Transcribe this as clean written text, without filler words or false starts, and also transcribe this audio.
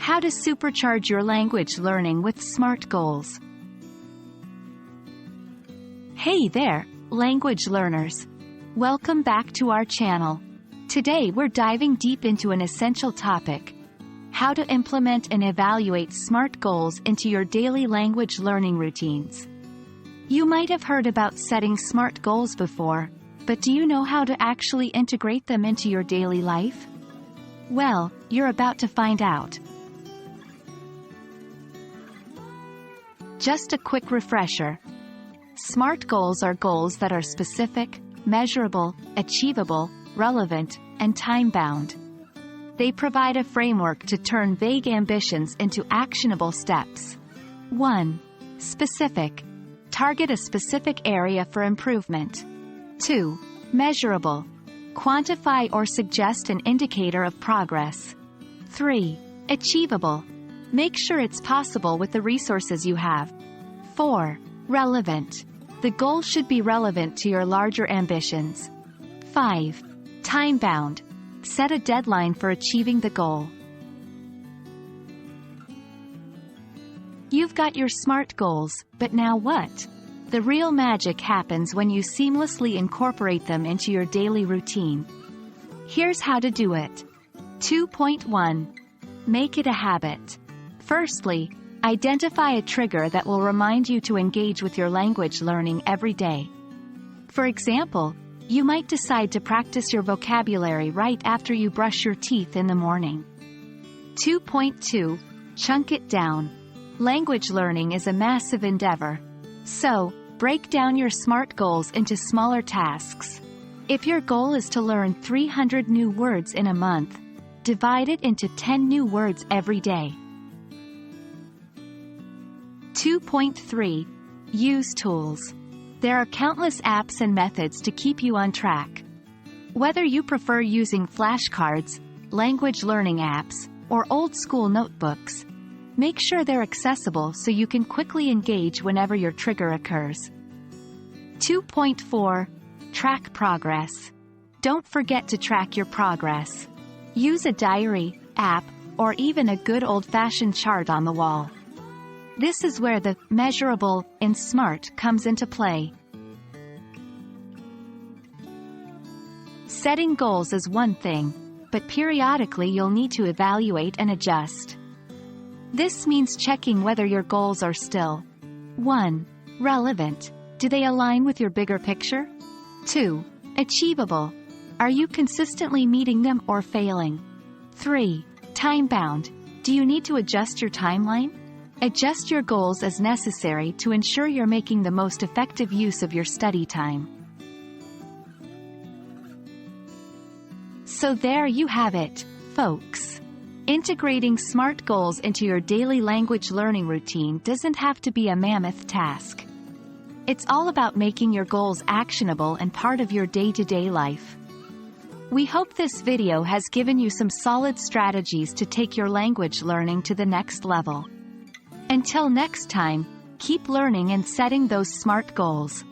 How to supercharge your language learning with SMART goals. Hey there, language learners. Welcome back to our channel. Today we're diving deep into an essential topic: how to implement and evaluate SMART goals into your daily language learning routines. You might have heard about setting SMART goals before, but do you know how to actually integrate them into your daily life? Well, you're about to find out. Just a quick refresher. SMART goals are goals that are specific, measurable, achievable, relevant, and time-bound. They provide a framework to turn vague ambitions into actionable steps. 1. Specific. Target a specific area for improvement. 2. Measurable. Quantify or suggest an indicator of progress. 3. Achievable. Make sure it's possible with the resources you have. 4. Relevant. The goal should be relevant to your larger ambitions. 5. Time-bound. Set a deadline for achieving the goal. You've got your SMART goals, but now what? The real magic happens when you seamlessly incorporate them into your daily routine. Here's how to do it. 2.1. Make it a habit. Firstly, identify a trigger that will remind you to engage with your language learning every day. For example, you might decide to practice your vocabulary right after you brush your teeth in the morning. 2.2. Chunk it down. Language learning is a massive endeavor. So, break down your SMART goals into smaller tasks. If your goal is to learn 300 new words in a month, divide it into 10 new words every day. 2.3. Use tools. There are countless apps and methods to keep you on track. Whether you prefer using flashcards, language learning apps, or old-school notebooks, make sure they're accessible so you can quickly engage whenever your trigger occurs. 2.4. Track progress. Don't forget to track your progress. Use a diary, app, or even a good old-fashioned chart on the wall. This is where the measurable in SMART comes into play. Setting goals is one thing, but periodically you'll need to evaluate and adjust. This means checking whether your goals are still 1. Relevant. Do they align with your bigger picture? 2. Achievable. Are you consistently meeting them or failing? 3. Time-bound. Do you need to adjust your timeline? Adjust your goals as necessary to ensure you're making the most effective use of your study time. So there you have it, folks. Integrating SMART goals into your daily language learning routine doesn't have to be a mammoth task. It's all about making your goals actionable and part of your day-to-day life. We hope this video has given you some solid strategies to take your language learning to the next level. Until next time, keep learning and setting those SMART goals.